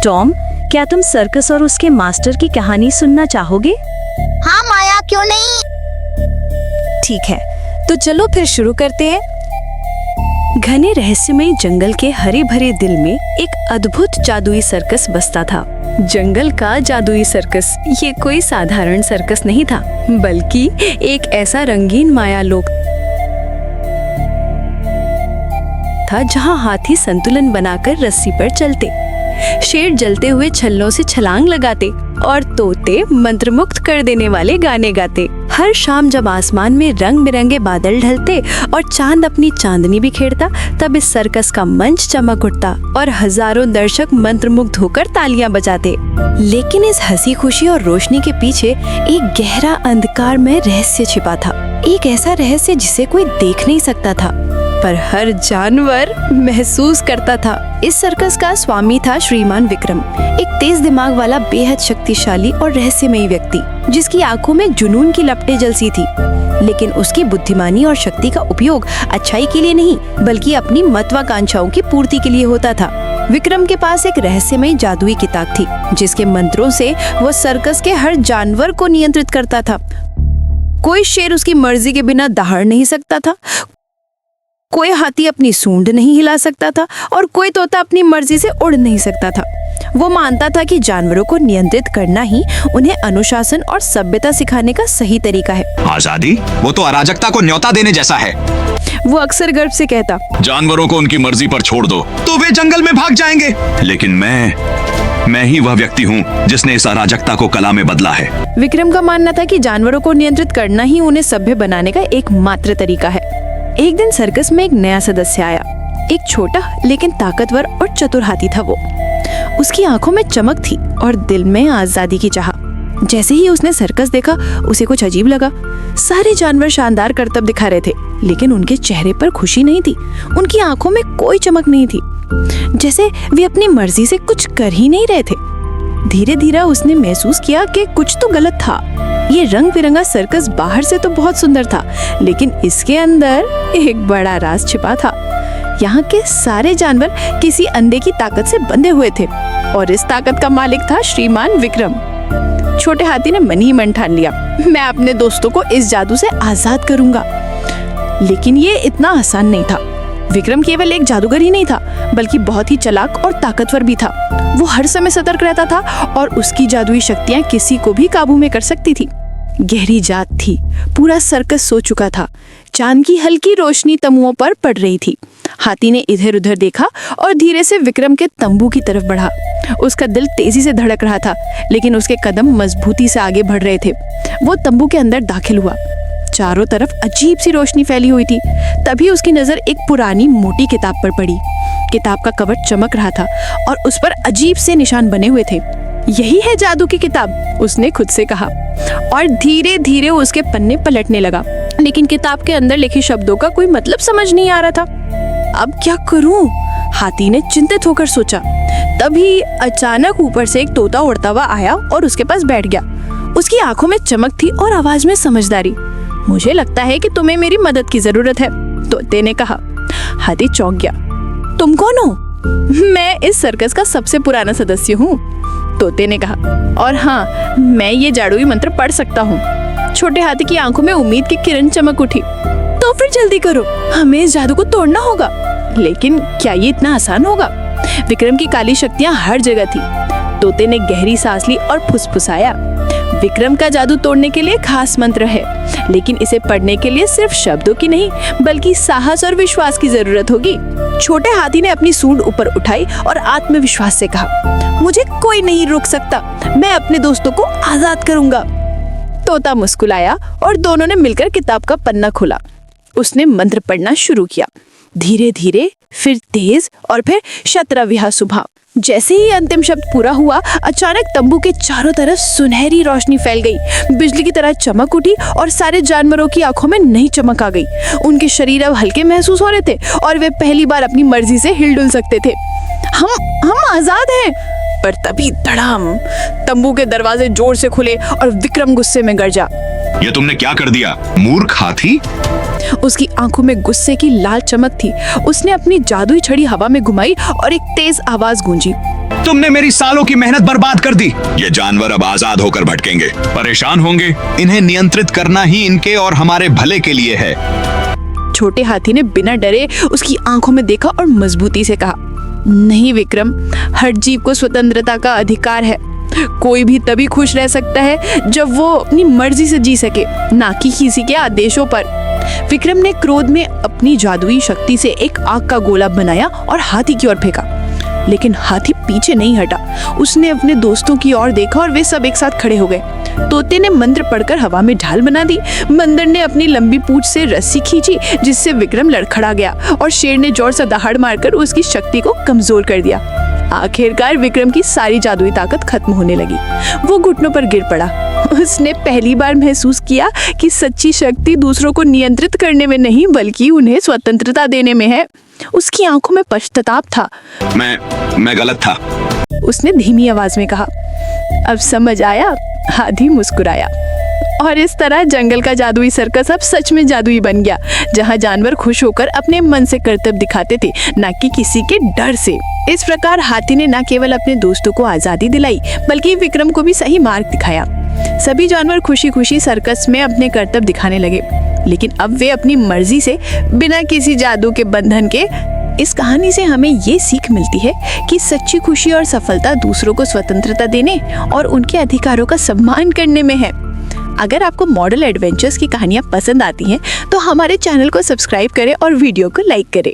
Tom, क्या तुम circus और उसके मास्टर की कहानी सुनना चाहोगे? हाँ माया, क्यों नहीं। ठीक है, तो चलो फिर शुरू करते हैं। घने रहस्यमय जंगल के हरे भरे दिल में एक अद्भुत जादुई सर्कस बसता था। जंगल का जादुई सर्कस ये कोई साधारण सर्कस नहीं था, बल्कि एक ऐसा रंगीन मायालोक था जहां हाथी संतुलन बनाकर रस्सी पर चलते, शेर जलते हुए छल्लों से छलांग लगाते और तोते मंत्रमुग्ध कर देने वाले गाने गाते। हर शाम जब आसमान में रंग बिरंगे बादल ढलते और चांद अपनी चांदनी बिखेरता, तब इस सर्कस का मंच चमक उठता और हजारों दर्शक मंत्रमुग्ध होकर तालियां बजाते। लेकिन इस हंसी खुशी और रोशनी के पीछे एक गहरा अंधकार में रहस्य छिपा था। एक ऐसा रहस्य जिसे कोई देख नहीं सकता था, पर हर जानवर महसूस करता था। इस सर्कस का स्वामी था श्रीमान विक्रम, एक तेज दिमाग वाला बेहद शक्तिशाली और रहस्यमयी व्यक्ति, जिसकी आंखों में जुनून की लपटें जलती थी। लेकिन उसकी बुद्धिमानी और शक्ति का उपयोग अच्छाई के लिए नहीं, बल्कि अपनी महत्वाकांक्षाओं की पूर्ति के लिए होता था। विक्रम के पास एक रहस्यमयी जादुई किताब थी, जिसके मंत्रों से वो सर्कस के हर जानवर को नियंत्रित करता था। कोई शेर उसकी मर्जी के बिना दहाड़ नहीं सकता था, कोई हाथी अपनी सूंड नहीं हिला सकता था और कोई तोता अपनी मर्जी से उड़ नहीं सकता था। वो मानता था कि जानवरों को नियंत्रित करना ही उन्हें अनुशासन और सभ्यता सिखाने का सही तरीका है। आजादी? वो तो अराजकता को न्योता देने जैसा है। वो अक्सर गर्व से कहता, जानवरों को उनकी मर्जी पर छोड़ दो तो वे जंगल में भाग जाएंगे। लेकिन मैं ही वह व्यक्ति हूँ जिसने इस अराजकता को कला में बदला है। विक्रम का मानना था कि जानवरों को नियंत्रित करना ही उन्हें सभ्य बनाने का एकमात्र तरीका है। एक दिन सर्कस में एक नया सदस्य आया। एक छोटा लेकिन ताकतवर और चतुर हाथी था वो। उसकी आंखों में चमक थी और दिल में आजादी की चाह। जैसे ही उसने सर्कस देखा, उसे कुछ अजीब लगा। सारे जानवर शानदार करतब दिखा रहे थे, लेकिन उनके चेहरे पर खुशी नहीं थी। उनकी आंखों में कोई चमक नहीं थी, जैसे वे अपनी मर्जी से कुछ कर ही नहीं रहे थे। धीरे धीरे उसने महसूस किया कि कुछ तो गलत था। ये रंग बिरंगा सर्कस बाहर से तो बहुत सुंदर था, लेकिन इसके अंदर एक बड़ा राज छिपा था। यहाँ के सारे जानवर किसी अंधे की ताकत से बंधे हुए थे, और इस ताकत का मालिक था श्रीमान विक्रम। छोटे हाथी ने मन ही मन ठान लिया, मैं अपने दोस्तों को इस जादू से आजाद करूंगा। लेकिन ये इतना आसान नहीं था। विक्रम केवल एक जादूगर ही नहीं था, बल्कि बहुत ही चालाक और ताकतवर भी था। वो हर समय सतर्क रहता था और उसकी जादुई शक्तियां किसी को भी काबू में कर सकती थी। गहरी रात थी, पूरा सर्कस सो चुका था। चांद की हल्की रोशनी तमुओं पर पड़ रही थी। हाथी ने इधर उधर देखा और धीरे से विक्रम के तंबू की तरफ बढ़ा। उसका दिल तेजी से धड़क रहा था, लेकिन उसके कदम मजबूती से आगे बढ़ रहे थे। वो तंबू के अंदर दाखिल हुआ। चारों तरफ अजीब सी रोशनी फैली हुई थी। तभी उसकी नजर एक पुरानी मोटी किताब पर पड़ी। किताब का कवर चमक रहा था और उस पर अजीब से निशान बने हुए थे। यही है जादू की किताब, उसने खुद से कहा, और धीरे धीरे उसके पन्ने पलटने लगा। लेकिन किताब के अंदर लिखे शब्दों का कोई मतलब समझ नहीं आ रहा था। अब क्या करूं? हाथी ने चिंतित होकर सोचा। तभी अचानक ऊपर से एक तोता उड़ता हुआ आया और उसके पास बैठ गया। उसकी आंखों में चमक थी और आवाज में समझदारी। मुझे लगता है कि तुम्हें मेरी मदद की जरूरत है, तोते ने कहा। हाथी चौंक गया। तुम कौन हो? मैं इस सर्कस का सबसे पुराना सदस्य हूँ, तोते ने कहा। और हाँ, मैं ये जादुई मंत्र पढ़ सकता हूँ। छोटे हाथी की आंखों में उम्मीद की किरण चमक उठी। तो फिर जल्दी करो, हमें इस जादू को तोड़ना होगा। लेकिन क्या ये इतना आसान होगा? विक्रम की काली शक्तियाँ हर जगह थी। तोते ने गहरी सांस ली और फुसफुसाया, विक्रम का जादू तोड़ने के लिए खास मंत्र है, लेकिन इसे पढ़ने के लिए सिर्फ शब्दों की नहीं, बल्कि साहस और विश्वास की जरूरत होगी। छोटे हाथी ने अपनी सूंड ऊपर उठाई और आत्मविश्वास से कहा, मुझे कोई नहीं रोक सकता, मैं अपने दोस्तों को आजाद करूंगा। तोता मुस्कुराया और दोनों ने मिलकर किताब का पन्ना खोला। उसने मंत्र पढ़ना शुरू किया, धीरे धीरे, फिर तेज और फिर शत्रव्यः शुभः। जैसे ही अंतिम शब्द पूरा हुआ, अचानक तंबू के चारों तरफ सुनहरी रोशनी फैल गई। बिजली की तरह चमक उठी और सारे जानवरों की आंखों में नई चमक आ गई। उनके शरीर अब हल्के महसूस हो रहे थे और वे पहली बार अपनी मर्जी से हिल-डुल सकते थे। हम आजाद हैं। पर तभी धड़ाम, तंबू के दरवाजे जोर से खुले और विक्रम गुस्से में गरजा। ये तुमने क्या कर दिया, मूर्ख हाथी? उसकी आंखों में गुस्से की लाल चमक थी। उसने अपनी जादुई छड़ी हवा में घुमाई और एक तेज आवाज गूंजी। तुमने मेरी सालों की मेहनत बर्बाद कर दी। ये जानवर अब आजाद होकर भटकेंगे, परेशान होंगे। इन्हें नियंत्रित करना ही इनके और हमारे भले के लिए है। छोटे हाथी ने बिना डरे उसकी आंखों में देखा और मजबूती से कहा, नहीं विक्रम, हर जीव को स्वतंत्रता का अधिकार है। कोई भी तभी खुश रह सकता है जब वो अपनी मर्जी से जी सके, ना कि किसी के आदेशों पर। विक्रम ने क्रोध में अपनी जादुई शक्ति से एक आग का गोला बनाया और हाथी की ओर फेंका, लेकिन हाथी पीछे नहीं हटा। उसने अपने दोस्तों की ओर देखा और वे सब एक साथ खड़े हो गए। तोते ने मंत्र पढ़कर हवा में ढाल बना दी। बंदर ने अपनी लंबी पूंछ से रस्सी खींची, जिससे विक्रम लड़खड़ा गया, और शेर ने जोर से दहाड़ मारकर उसकी शक्ति को कमजोर कर दिया। आखिरकार विक्रम की सारी जादुई ताकत खत्म होने लगी। वो घुटनों पर गिर पड़ा। उसने पहली बार महसूस किया कि सच्ची शक्ति दूसरों को नियंत्रित करने में नहीं, बल्कि उन्हें स्वतंत्रता देने में है। उसकी आंखों में पश्चाताप था। मैं गलत था, उसने धीमी आवाज में कहा। अब समझ आया? हाथी मुस्कुराया। और इस तरह जंगल का जादुई सर्कस अब सच में जादुई बन गया, जहां जानवर खुश होकर अपने मन से करतब दिखाते थे, न कि किसी के डर से। इस प्रकार हाथी ने न केवल अपने दोस्तों को आजादी दिलाई, बल्कि विक्रम को भी सही मार्ग दिखाया। सभी जानवर खुशी खुशी सर्कस में अपने करतब दिखाने लगे, लेकिन अब वे अपनी मर्जी से, बिना किसी जादू के बंधन के। इस कहानी से हमें ये सीख मिलती है कि सच्ची खुशी और सफलता दूसरों को स्वतंत्रता देने और उनके अधिकारों का सम्मान करने में है। अगर आपको मॉडल एडवेंचर्स की कहानियाँ पसंद आती हैं, तो हमारे चैनल को सब्सक्राइब करें और वीडियो को लाइक करें।